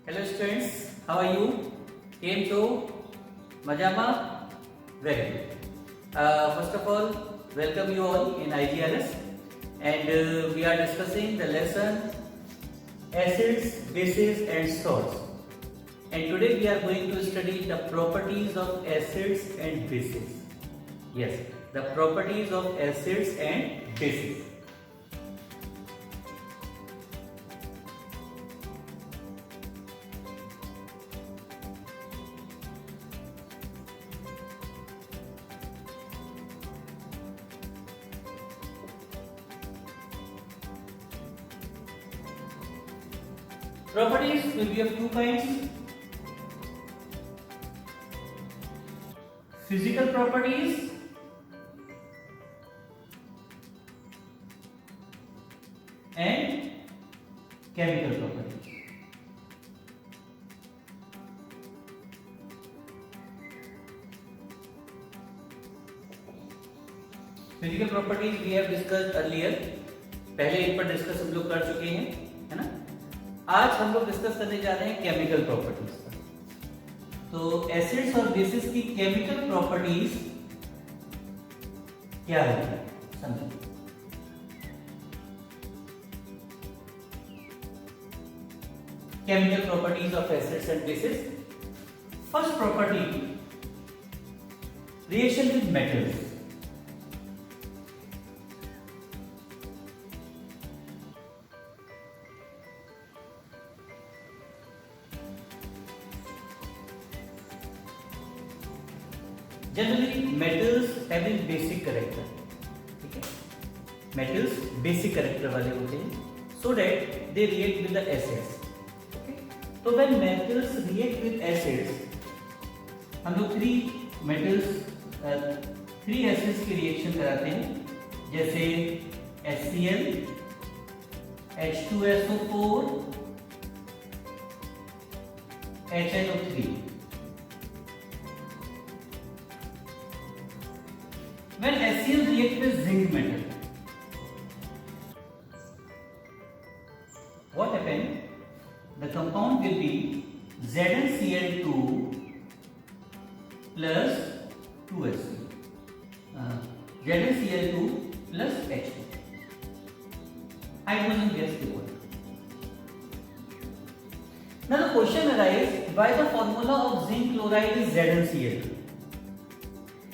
Hello students, how are you? કેમ છો? મજામાં? Very good. First of all, welcome you all in IGRS and we are discussing the lesson acids, bases and salts. And today we are going to study the properties of acids and bases. Yes, the properties of acids and bases. Properties will be of two kinds: physical properties and chemical properties. Physical properties we have discussed earlier. पहले इन पर discuss हम लोग कर चुके हैं, है ना। आज हम लोग डिस्कस करने जा रहे हैं केमिकल प्रॉपर्टीज पर। तो एसिड्स और बेसिस की केमिकल प्रॉपर्टीज क्या होती है समझो। Chemical properties of acids and bases. First property, reaction with metals. Generally, metals having basic character, ठीक है? Metals basic character वाले होते हैं, so that they react with the acids. Okay? तो when metals react with acids, हम लोग three acids की reaction कराते हैं, जैसे HCl, H2SO4, HNO3. When HCl react with zinc metal, what happens? The compound will be ZnCl2 plus 2Hcl. ZnCl2 plus H2. Hydrogen gas evolved. Now the question arises: why the formula of zinc chloride is ZnCl2?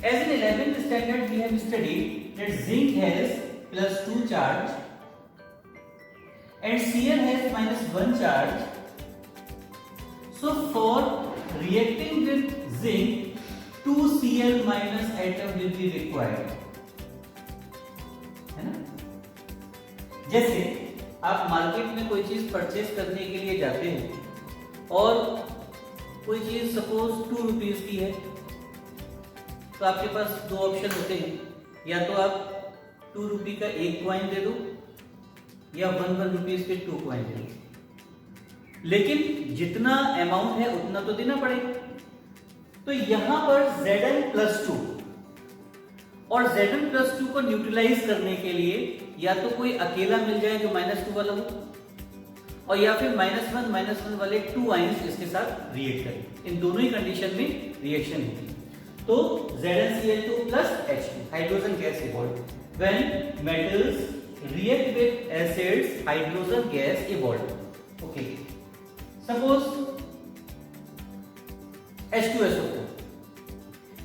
As in 11th standard we have studied that zinc has +2 charge and Cl has -1 charge. So for reacting with zinc, 2 Cl minus atom will be required, है ना। जैसे आप market में कोई चीज purchase करने के लिए जाते हैं और कोई चीज सपोज 2 रुपीज की है, तो आपके पास दो ऑप्शन होते हैं, या तो आप 2 रुपये का एक कॉइन दे दो या 1 रुपीज के 2 कॉइन दे दो, लेकिन जितना अमाउंट है उतना तो देना पड़ेगा। तो यहां पर Zn+2 और Zn+2 को न्यूट्रलाइज करने के लिए या तो कोई अकेला मिल जाए जो -2 वाला हो, और या फिर -1 वाले 2 आयंस इसके साथ रिएक्ट करें। इन दोनों ही कंडीशन में रिएक्शन होती है। तो ZnCl2 plus H2, hydrogen gas evolved. When metals react with acids, hydrogen gas evolved. Okay. Suppose H2SO4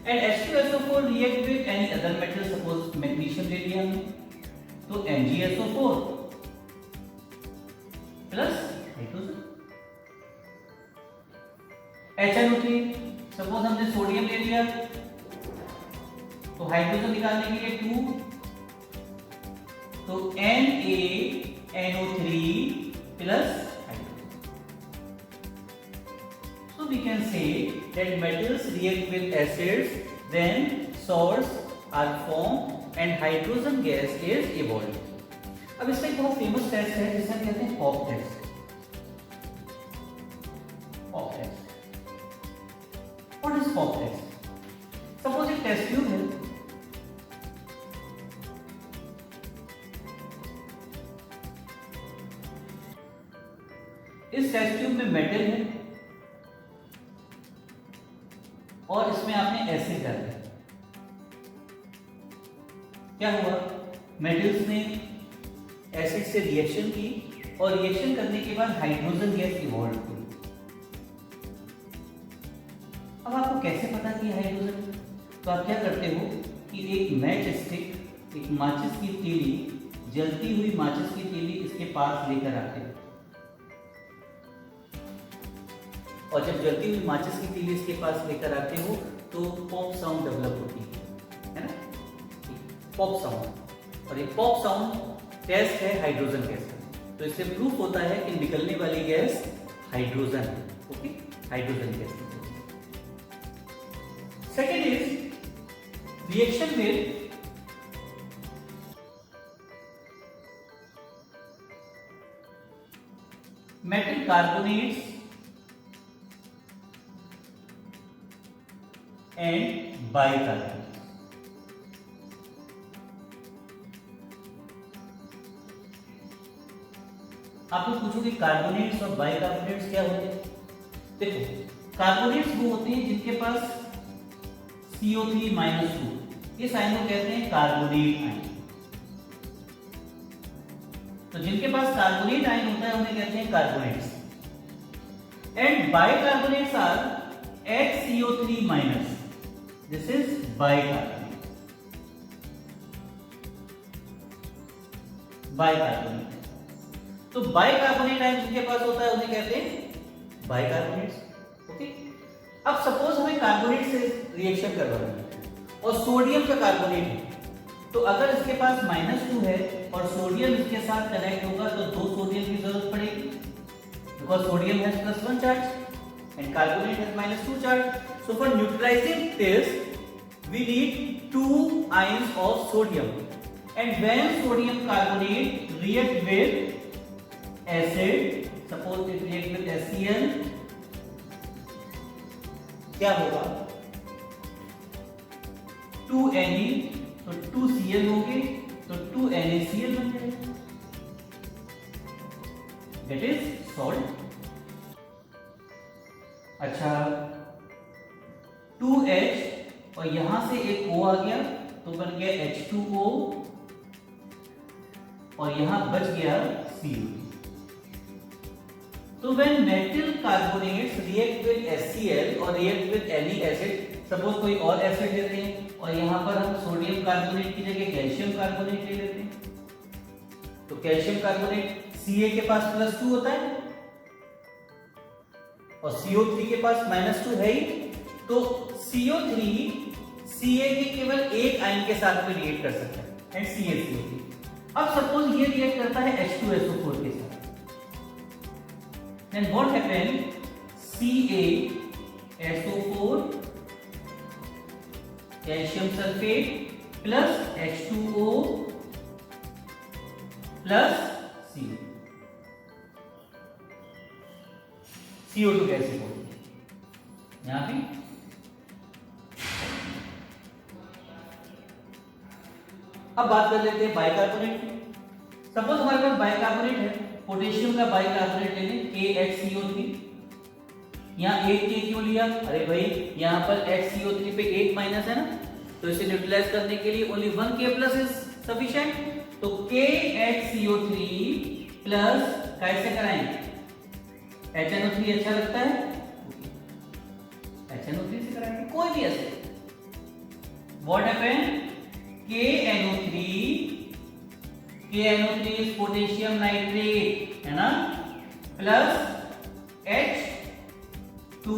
and H2SO4 react with any other metal. Suppose magnesium ले लिया हमने, तो MgSO4 plus hydrogen. HNO3, suppose हमने sodium ले लिया, तो hydrogen निकालने के लिए 2, तो NaNO3 plus hydrogen. So we can say that metals react with acids, then salts are formed and hydrogen gas is evolved. अब इसका एक बहुत फेमस टेस्ट है जिसे हम कहते हैं hop test. What is Hop test? Suppose एक टेस्ट ट्यूब है, इस टेस्ट ट्यूब में मेटल है और इसमें आपने एसिड डाल दिया, क्या हुआ? मेटल्स ने एसिड से रिएक्शन की और रिएक्शन करने के बाद हाइड्रोजन गैस इवॉल्व हुई। अब आपको कैसे पता कि हाइड्रोजन? तो आप क्या करते हो कि एक मैच स्टिक, एक माचिस की तीली, जलती हुई माचिस की तीली इसके पास लेकर आते हो, और जब जलती हुई माचिस की तीली इसके पास लेकर आते हो तो पॉप साउंड डेवलप होती है ना, पॉप साउंड। और ये पॉप साउंड टेस्ट है हाइड्रोजन गैस का। तो इससे प्रूफ होता है कि निकलने वाली गैस हाइड्रोजन है। Okay, hydrogen gas. Second is reaction में metal carbonates and bicarbonates. आप लोग पूछोगे कार्बोनेट्स और बाइकार्बोनेट्स क्या होते हैं? देखो, कार्बोनेट्स वो होते हैं जिनके पास CO3-2, इस आयन को कहते हैं कार्बोनेट आयन। तो जिनके पास कार्बोनेट आयन होता है उन्हें कहते हैं carbonates. And bicarbonates are HCO3-, this is bicarbonate. Bicarbonate, तो बाइकार्बोनेट आयन जिनके पास होता है उन्हें कहते हैं बाइकार्बोनेट्स। ओके, अब सपोज हमें कार्बोनेट से रिएक्शन करवाना है और सोडियम का कार्बोनेट है, तो अगर इसके पास -2 है और सोडियम इसके साथ कनेक्ट होगा तो 2 सोडियम की जरूरत पड़ेगी, because sodium has +1 charge and carbonate has -2 charge. So for neutralizing this, we need 2 ions of sodium, and when sodium carbonate react with acid, suppose it react with HCl, क्या होगा? 2 Ne, तो 2 Cl हो गए, तो 2 NaCl बन जाएगा, that is salt। अच्छा, 2H और यहां से एक O आ गया तो बन गया H2O और यहां बच गया CO। तो when metal carbonates react with HCl और react with any acid, suppose कोई और एसिड लेते हैं और यहां पर हम सोडियम कार्बोनेट की जगह कैल्शियम कार्बोनेट ले लेते हैं, तो कैल्शियम कार्बोनेट Ca के पास +2 होता है और CO3 के पास -2 है ही, तो CO3 Ca के केवल एक आयन के साथ में रिएक्ट कर सकता है एंड CaCO3। अब सपोज ये रिएक्ट करता है H2SO4 के साथ, then what happen? CaSO4 calcium sulphate plus H2O plus CO, CO2 कैसे होगी यहां पे? अब बात कर लेते हैं बाइकार्बोनेट की। सपोज हमारे पास बाइकार्बोनेट है, पोटेशियम का बाइकार्बोनेट ले लें KHCO3। यहाँ एक K क्यों लिया? अरे भाई यहाँ पर HCO3 पे एक माइनस है ना, तो इसे न्यूट्रलाइज करने के लिए only 1 K plus is sufficient. तो KHCO3 प्लस कैसे कराएं? HNO3 अच्छा लगता है, HNO3 से कराएंगे कोई भी acid. What happen? KNO3 is potassium nitrate है ना, प्लस H2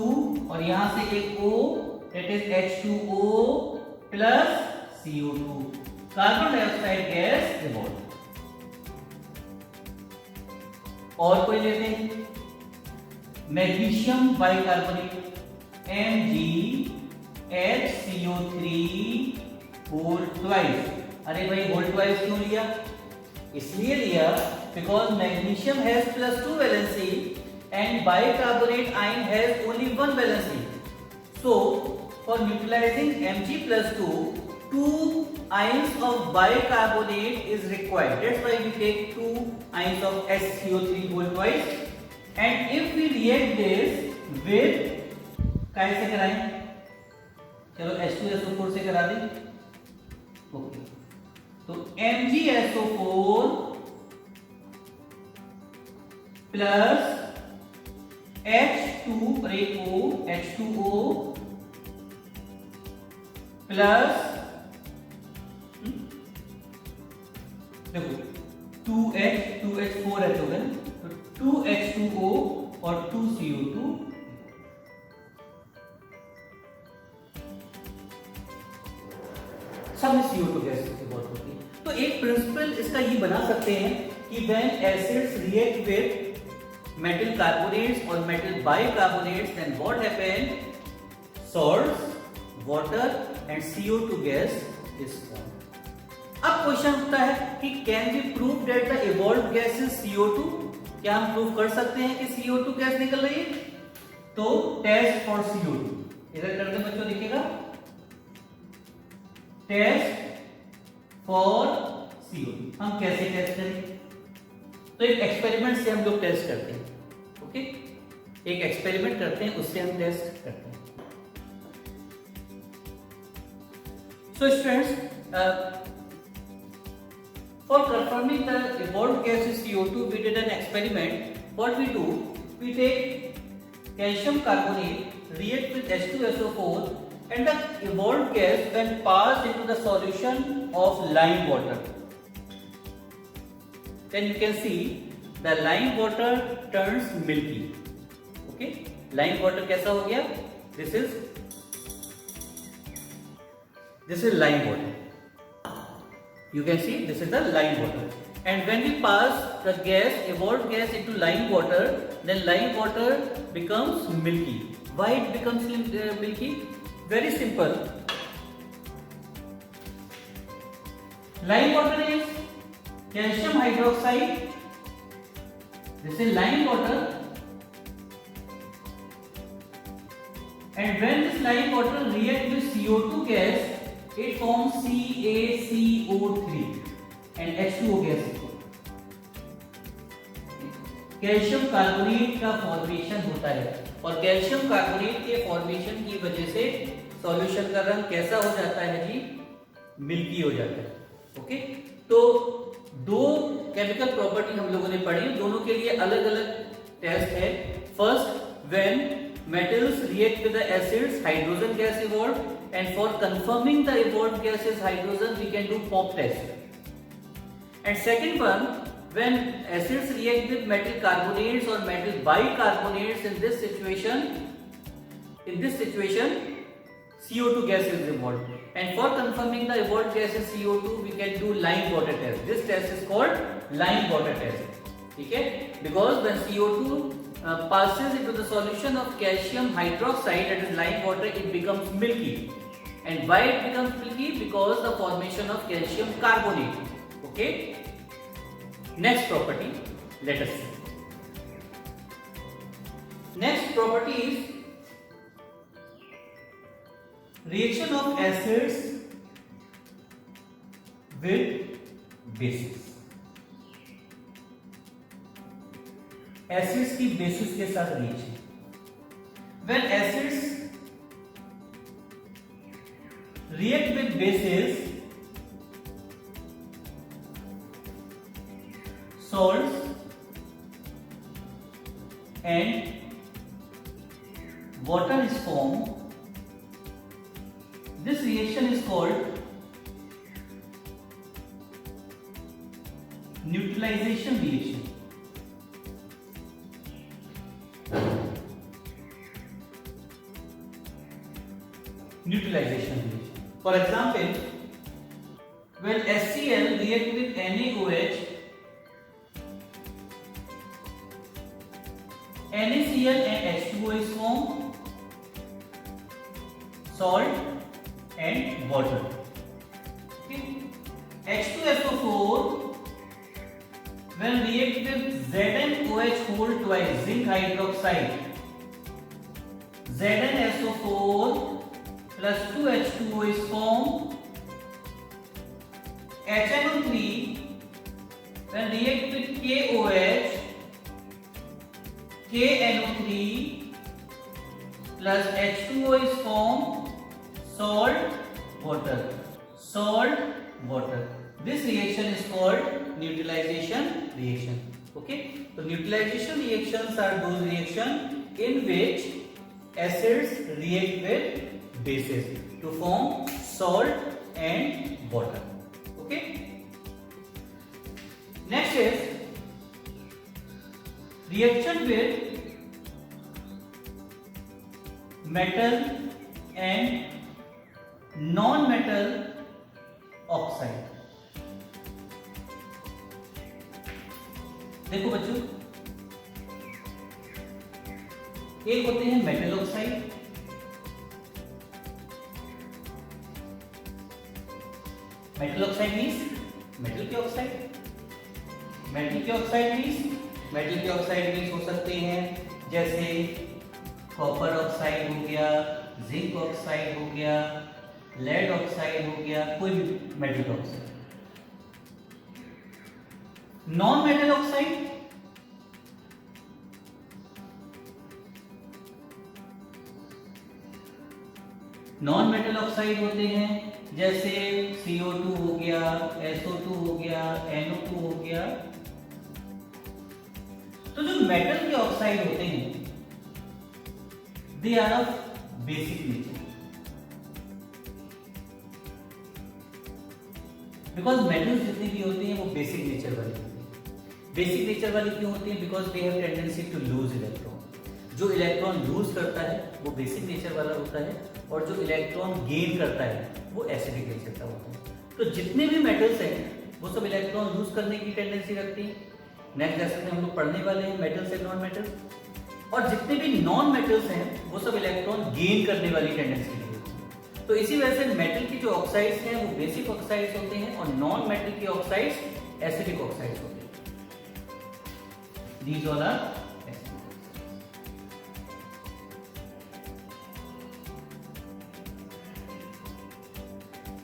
और यहां से एक O, that is H2O plus CO2, carbon dioxide gas evolve. और कोई लेते हैं magnesium bicarbonate MgHCO3 whole twice. अरे भाई होल ट्वाइस क्यों लिया? इसलिए लिया because magnesium has +2 valency and bicarbonate ion has only 1 valency. So for neutralising Mg+2, 2 ions of bicarbonate is required. That's why we take 2 ions of HCO3 whole twice. And if we react this with, कैसे कराएं? चलो H2SO4 से करा दें। Okay, तो MgSO4 plus H2O plus देखो 2H4H हो गए, तो 2H2O और 2CO2 सब में CO2 गैस की बात होती है। तो एक प्रिंसिपल इसका ये बना सकते हैं कि when acids react with metal carbonates or metal bicarbonates, then what happen? Salts, water and CO2 gas is formed. अब क्वेश्चन उठता है कि can we prove that the evolved gas is CO2? क्या हम प्रूव कर सकते हैं कि CO2 गैस निकल रही है? तो टेस्ट फॉर CO2 इधर कर दे बच्चों, दिखेगा टेस्ट फॉर CO2। हम कैसे टेस्ट करेंगे? तो एक एक्सपेरिमेंट से हम लोग टेस्ट करते हैं। ओके, एक एक्सपेरिमेंट करते हैं, उससे हम टेस्ट करते हैं। So students, for confirming the evolved gas is CO2, we did an experiment. What we do, we take calcium carbonate, react with H2SO4 and the evolved gas when passed into the solution of lime water. Then you can see the lime water turns milky. Okay, lime water कैसा हो गया? This is lime water. You can see this is the lime water. And when we pass the gas, evolved gas into lime water, then lime water becomes milky. Why it becomes milky? Very simple. Lime water is calcium hydroxide. This is lime water, and when this lime water reacts with CO2 gas, it forms CaCO3 and H2O gas. Calcium carbonate का formation होता है, और calcium carbonate के formation की वजह से solution का रंग कैसा हो जाता है जी? मिल्की हो जाता है। ओके, तो दो केमिकल प्रॉपर्टी हम लोगों ने पढ़ी, दोनों के लिए अलग अलग टेस्ट है। First, when metals react with the acids, hydrogen gas evolved, and for confirming the evolved gas is hydrogen, we can do pop test. And second one, when acids react with metal carbonates or metal bicarbonates, in this situation CO2 gas is evolved, and for confirming the evolved gas is CO2, we can do lime water test. This test is called lime water test. Okay, because when CO2 passes into the solution of calcium hydroxide, that is lime water, it becomes milky. And why it becomes milky? Because the formation of calcium carbonate. Okay, next property, let us see. Next property is reaction of acids with bases. Acids की basis के साथ reaction. When acids react with bases, salts and water is formed. This reaction is called neutralization reaction. Neutralization reaction. For example, when HCl react with NaOH, NaCl and H2O is formed, salt and water. Okay. H2SO4 when react with ZnOH whole twice, zinc hydroxide, ZnSO4 plus 2H2O is formed. HNO3 when react with KOH, KNO3 plus H2O is formed, salt, water, salt, water. This reaction is called neutralization reaction. Okay, so neutralization reactions are those reactions in which acids react with bases to form salt and water. Okay, next is reaction with metal and non-metal oxide. देखो बच्चों, एक होते हैं metal oxide, metal oxide means metal के oxide, metal के oxide means हो सकते हैं जैसे कॉपर ऑक्साइड हो गया, जिंक ऑक्साइड हो गया, लेड ऑक्साइड हो गया, कोई भी metal oxide. Non metal oxide, non metal oxide होते हैं जैसे CO2 हो गया, SO2 हो गया, NO2 हो गया. तो जो मेटल के ऑक्साइड होते हैं they are of basic nature, because metals जितने भी होते हैं वो बेसिक नेचर वाले होते हैं. बेसिक नेचर वाले क्यों होते हैं? Because they have tendency to lose electron. जो इलेक्ट्रॉन लूज करता है वो बेसिक नेचर वाला होता है, और जो इलेक्ट्रॉन गेन करता है वो एसिडिक नेचर का होता है. तो जितने भी मेटल्स हैं वो सब इलेक्ट्रॉन लूज करने की टेंडेंसी रखती है. नेक्स्ट लेसन में हम लोग पढ़ने वाले हैं मेटल्स एंड नॉन मेटल्स. और जितने भी नॉन मेटल्स हैं वो सब इलेक्ट्रॉन गेन करने वाली टेंडेंसी होती है. तो इसी वजह से मेटल की जो ऑक्साइड्स हैं वो बेसिक ऑक्साइड्स होते हैं, और नॉन मेटल की ऑक्साइड्स एसिडिक ऑक्साइड्स होते हैं. These all are acidic.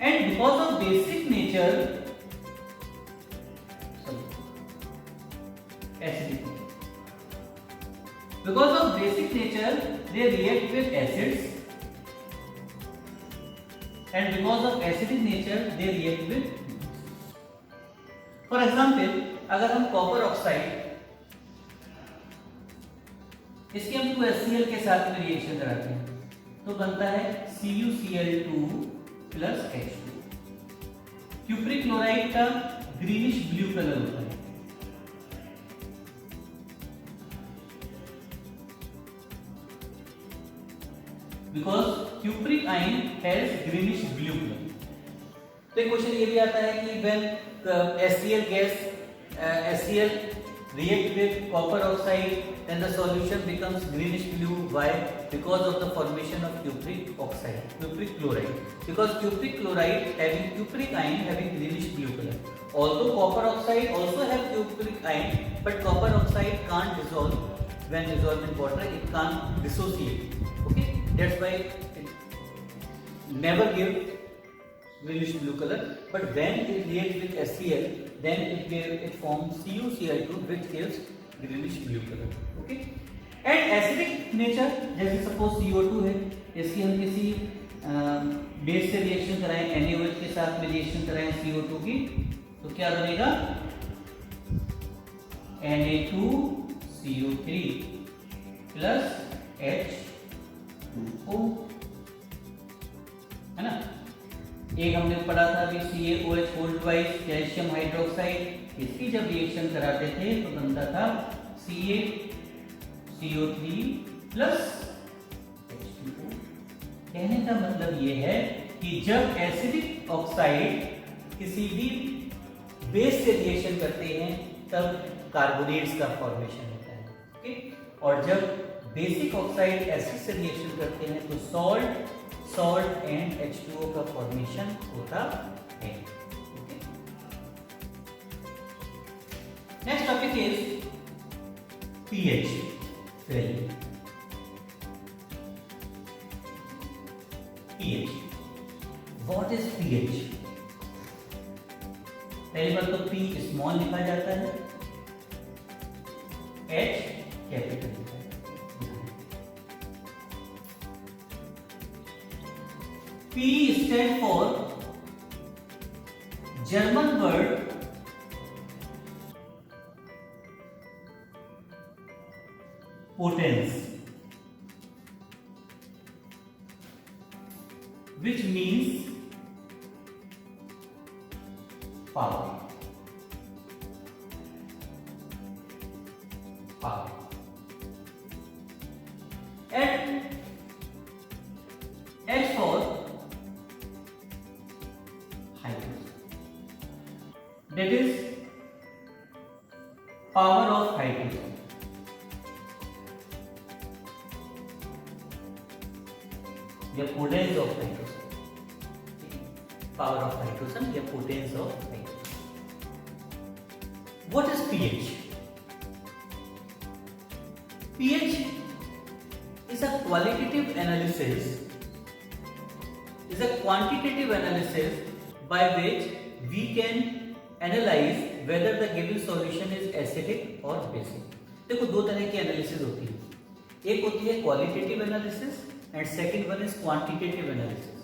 And because of basic nature, acidic. Because of basic nature, they react with acids, and because of acidic nature, they react with. For example, अगर हम copper oxide इसके हम 2HCl के साथ में reaction कराते हैं तो बनता है CuCl2 plus H2. Cupric chloride का ग्रीनिश ब्लू कलर होता है. Because cupric ion has greenish blue colour. तो एक क्वेश्चन ये भी आता है कि when HCl gas HCl react with copper oxide, then the solution becomes greenish blue. Why? Because of the formation of cupric oxide, cupric chloride. Because cupric chloride having cupric ion having greenish blue color. Although copper oxide also have cupric ion, but copper oxide can't dissolve when dissolved in water. It can't dissociate. Okay, that's why it never give greenish blue color. But when it reacts with HCl, then it forms CuCl2 which gives greenish blue color. Okay, and acidic nature जैसे suppose CO2 है, इसकी हम किसी base से reaction कराएं, NaOH के साथ में रिएक्शन कराएं CO2 की, तो क्या बनेगा? Na2CO3 प्लस H2O, है ना. एक हमने पढ़ा था अभी CaOH hold wise calcium hydroxide, इसकी जब रिएक्शन कराते थे तो बनता था CaCO3 प्लस H2O. कहने का मतलब ये है कि जब एसिडिक ऑक्साइड किसी भी बेस से रिएक्शन करते हैं तब कार्बोनेट्स का फॉर्मेशन होता है. ओके, और जब बेसिक ऑक्साइड एसिड से रिएक्शन करते हैं तो सॉल्ट एंड H2O का फॉर्मेशन होता है. Next topic is pH value. pH, what is pH? पहली बात तो P स्मॉल लिखा जाता है, H कैपिटल लिखा जाता है. P stand for German word potence, which means power. Power. And H for hydrogen. That is power of hydrogen. The potence of hydrogen. Power of hydrogen, the potence of hydrogen. What is pH? pH is a qualitative analysis, is a quantitative analysis by which we can analyze whether the given solution is acidic or basic. देखो दो तरह की analysis होती है, एक होती है qualitative analysis and second one is quantitative analysis.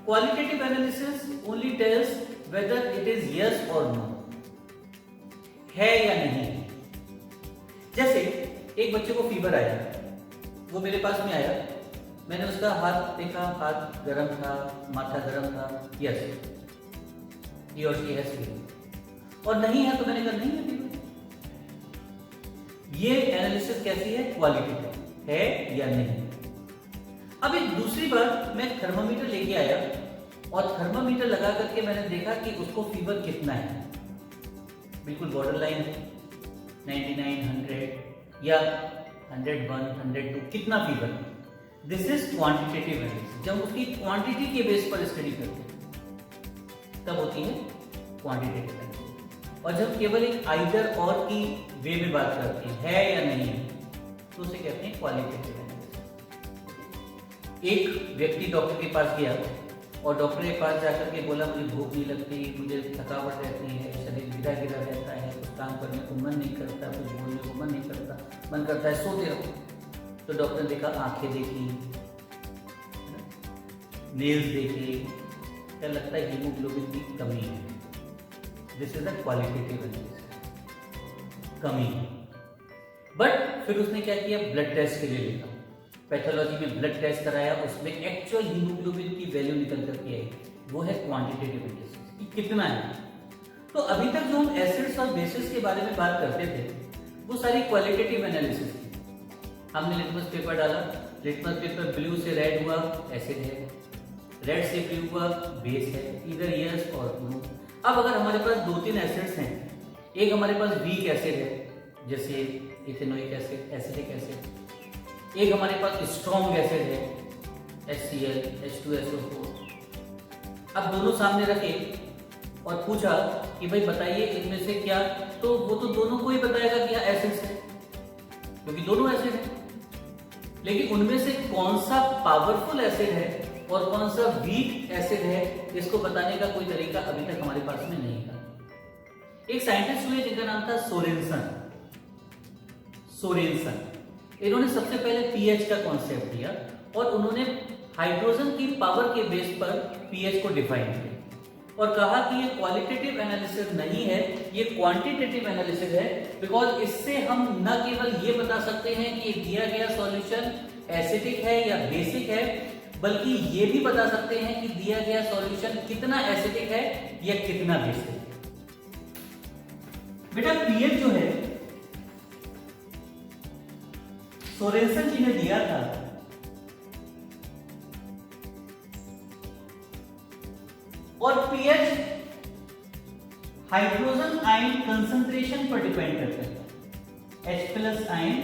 Qualitative analysis only tells whether it is yes और नो, है या नहीं. जैसे एक बच्चे को फीवर आया, वो मेरे पास में आया, मैंने उसका हाथ देखा, हाथ गर्म था, माथा गर्म था, यस ही और शी हैज फीवर. और नहीं है तो मैंने कहा नहीं है फीवर. ये एनालिसिस कैसी है? क्वालिटेटिव, है या नहीं. अब एक दूसरी बात, मैं थर्मामीटर लेके आया और थर्मामीटर लगा करके मैंने देखा कि उसको फीवर कितना है, बिल्कुल बॉर्डर लाइन है, 99, 100 या 101, 102, कितना फीवर है. This is quantitative analysis. जब उसकी क्वांटिटी के बेस पर स्टडी करते हैं तब होती है क्वांटिटेटिव एनालिसिस. और जब केवल एक आइदर और की वे में बात करते हैं, है या नहीं है, तो उसे कहते हैं क्वालिटेटिव एनालिसिस. एक व्यक्ति डॉक्टर के पास गया और डॉक्टर के पास जाकर के बोला मुझे भूख नहीं लगती, मुझे थकावट रहती है, शरीर गिरा गिरा रहता है, कुछ काम करने को मन नहीं करता, कुछ बोलने को मन नहीं करता, मन करता है सोते रहो. तो डॉक्टर ने देखा, आंखें देखी, नेल्स देखे, क्या लगता है हीमोग्लोबिन की कमी है. This is the qualitative analysis, कमी है. बट फिर उसने क्या किया, ब्लड टेस्ट के लिए लिखा, पैथोलॉजी में ब्लड टेस्ट कराया, उसमें एक्चुअल हीमोग्लोबिन की वैल्यू निकल करके आई, वो है क्वांटिटेटिव एनालिसिस कि कितना है. तो अभी तक जो हम एसिड्स और बेसिस के बारे में बात करते थे वो सारी क्वालिटेटिव एनालिसिस थी. हमने लिटमस पेपर डाला, लिटमस पेपर ब्लू से रेड हुआ, एसिड है, रेड से ब्लू हुआ, बेस है, इधर यस और नो. अब अगर हमारे पास दो तीन एसिड्स हैं, एक हमारे पास वीक एसिड है जैसे इथेनोइक एसिड, एसिटिक एसिड, एक हमारे पास स्ट्रॉन्ग एसिड है HCl, H2SO4. अब दोनों सामने रखे और पूछा कि भाई बताइए इनमें से क्या, तो वो तो दोनों को ही बताएगा कि यहाँ एसिड्स है क्योंकि दोनों एसिड है. लेकिन उनमें से कौन सा पावरफुल एसिड है और कौन सा वीक एसिड है, इसको बताने का कोई तरीका अभी तक हमारे पास में नहीं था. एक साइंटिस्ट हुए जिनका नाम था सोरेनसन. इन्होंने सबसे पहले पीएच का कॉन्सेप्ट दिया और उन्होंने हाइड्रोजन की पावर के बेस पर पीएच को डिफाइन किया और कहा कि ये क्वालिटेटिव एनालिसिस नहीं है, ये क्वांटिटेटिव एनालिसिस है. बिकॉज इससे हम न केवल ये बता सकते हैं कि दिया गया सॉल्यूशन एसिडिक है या बेसिक है, बल्कि ये भी बता सकते हैं कि दिया गया सॉल्यूशन कितना एसिडिक है या कितना बेसिक है. बेटा पीएच जो है सोरेनसन जी ने दिया था, और पीएच हाइड्रोजन आयन कंसंट्रेशन पर डिपेंड करता है, H+ आयन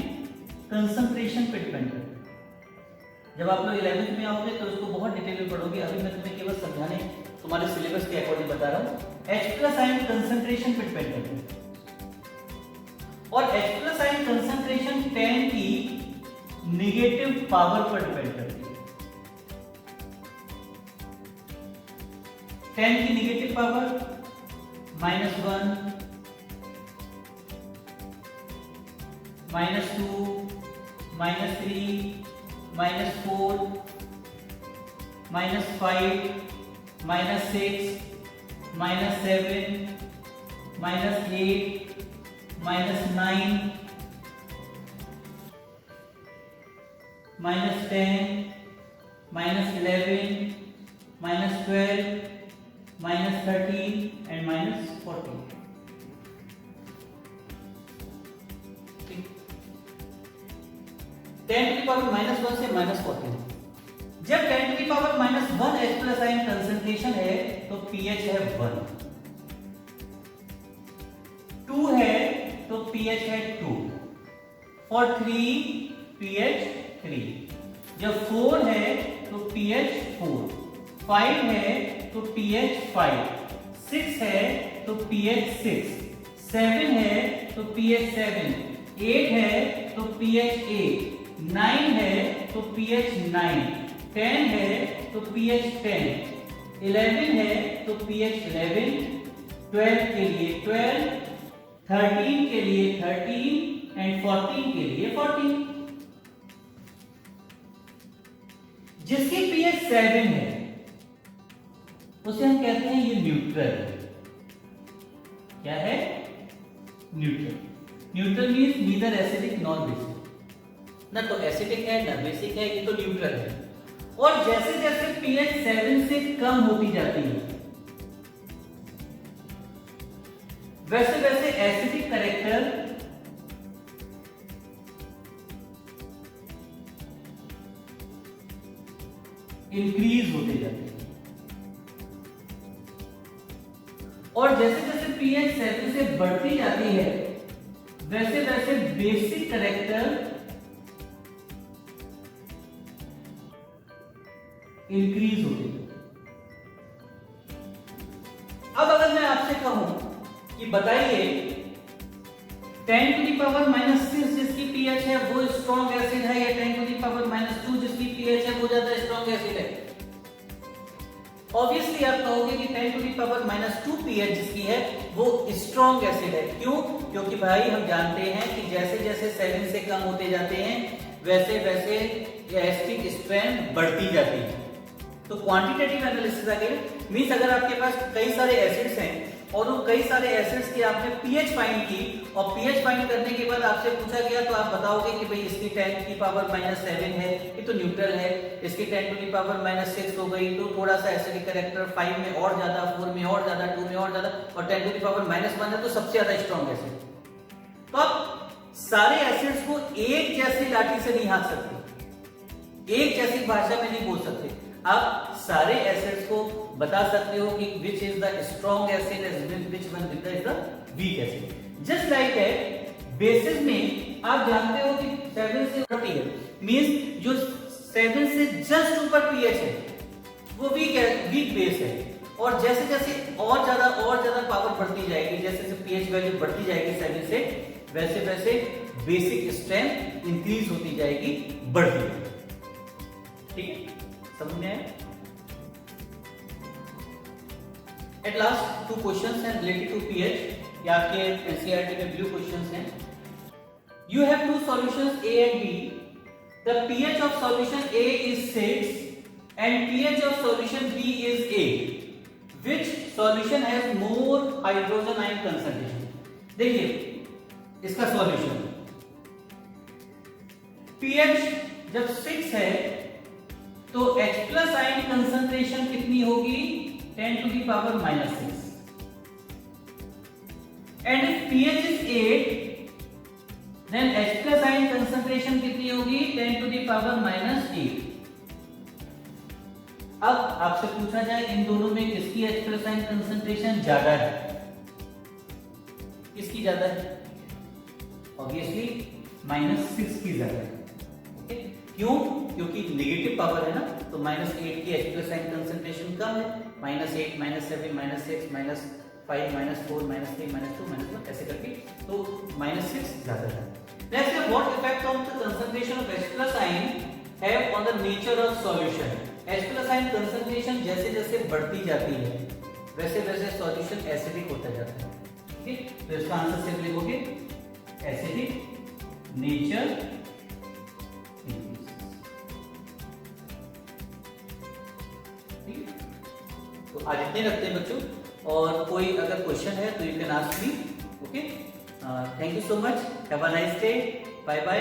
कंसंट्रेशन पर डिपेंड करता है. जब आप लोग 11th में आओगे तो उसको बहुत डिटेल में पढ़ोगे, अभी मैं तुम्हें केवल समझाने तुम्हारे सिलेबस के अकॉर्डिंग बता रहा हूं. H+ आयन कंसंट्रेशन पर डिपेंड करता है और H+ आयन कंसंट्रेशन 10 की नेगेटिव पावर पर डिपेंड करती है. 10 की negative power -1, -2, -3, -4, -5, -6, -7, -8, -9, -10, -11, -12, -13 and -14. 10 to the power -1 से -14। जब 10 to the power -1 H plus ion concentration है तो pH है 1, 2 है तो pH है 2, और 3 pH 3, जब 4 है तो pH 4, 5 है तो pH 5, 6 है तो pH 6, 7 है तो pH 7, 8 है तो pH 8, 9 है तो pH 9, 10 है तो pH 10, 11 है तो pH 11, 12 के लिए 12, 13 के लिए 13 एंड 14 के लिए 14। जिसकी pH 7 है उसे हम कहते हैं ये न्यूट्रल है। क्या है? Neutral. Neutral means neither acidic nor basic, ना तो एसिडिक है ना बेसिक है, ये तो न्यूट्रल है। और जैसे जैसे pH 7 से कम होती जाती है वैसे वैसे एसिडिक कैरेक्टर इंक्रीज होते जाते हैं, और जैसे जैसे pH 7 से बढ़ती जाती है वैसे वैसे बेसिक कैरेक्टर इंक्रीज होते जाते हैं। अब अगर मैं आपसे कहूं कि बताइए 10 to the power -6 जिसकी pH है वो स्ट्रॉन्ग एसिड है, या 10 to the power -2 जिसकी pH है वो ज्यादा स्ट्रॉन्ग एसिड है? ऑब्वियसली आप कहोगे कि 10 to the power -2 pH जिसकी है वो स्ट्रॉन्ग एसिड है। क्यों? क्योंकि भाई हम जानते हैं कि जैसे जैसे 7 से कम होते जाते हैं वैसे वैसे एसिडिक स्ट्रेंथ बढ़ती जाती है। तो क्वांटिटेटिव एनालिसिस आ गया, मींस अगर आपके पास कई सारे एसिड्स हैं और उन कई सारे एसिड्स की आपने pH फाइंड की, और pH फाइंड करने के बाद आपसे पूछा गया तो आप बताओगे कि भाई इसकी 10 की पावर -7 है, ये तो न्यूट्रल है, इसकी 10 टू की पावर -6 हो गई तो थोड़ा सा एसिडिक कैरेक्टर 5 में और ज्यादा, 4 में और ज्यादा, 2 में और ज्यादा, और 10 टू की पावर -1 है तो सबसे ज्यादा स्ट्रॉन्ग एसिड। तो आप सारे एसिड्स को एक जैसी लाठी से नहीं हाँक सकते, एक जैसी भाषा में नहीं बोल सकते। आप सारे एसिड्स को बता सकते हो कि which is the strong acid and which one is the weak acid. Just like है बेसिस में आप जानते हो कि 7 से 30 है, मींस जो 7 से जस्ट ऊपर pH है वो वीक है, वीक बेस है। और जैसे जैसे और ज्यादा पावर बढ़ती जाएगी, जैसे जैसे pH वैल्यू बढ़ती जाएगी 7 से, वैसे वैसे बेसिक स्ट्रेंथ इंक्रीज होती जाएगी, बढ़ती जाएगी। ठीक है, समझ में आया? एट लास्ट 2 क्वेश्चंस हैं रिलेटेड टू pH, ये आपके एनसीईआरटी में ब्लू क्वेश्चंस हैं। You have 2 solutions A and B. The pH of solution A is 6 and pH of solution B is 8. Which solution has more hydrogen ion concentration? देखिए इसका solution, pH जब 6 है तो H plus ion concentration कितनी होगी? 10 to the power -6, and if pH is 8 then H plus ion concentration कितनी होगी? 10 to the power -8। अब आपसे पूछा जाए इन दोनों में किसकी H plus ion concentration ज्यादा है? किसकी ज्यादा है? ऑब्वियसली -6 की ज्यादा है। ओके, क्यों? क्योंकि नेगेटिव पावर है ना, तो -8 की H plus ion concentration कम है, -8, -7, -6, -5, -4, -3, -2, -1 ऐसे करके, तो -6 ज्यादा है। Let's say what effect on the concentration of H plus ion have on the nature of solution? H plus ion concentration जैसे जैसे बढ़ती जाती है वैसे वैसे सॉल्यूशन एसिडिक होता जाता है। ठीक है, तो इसका आंसर सिर्फ लिखोगे एसिडिक नेचर। तो आज इतने रखते हैं बच्चों, और कोई अगर क्वेश्चन है तो you can ask me. Okay, thank you so much, have a nice day, bye bye.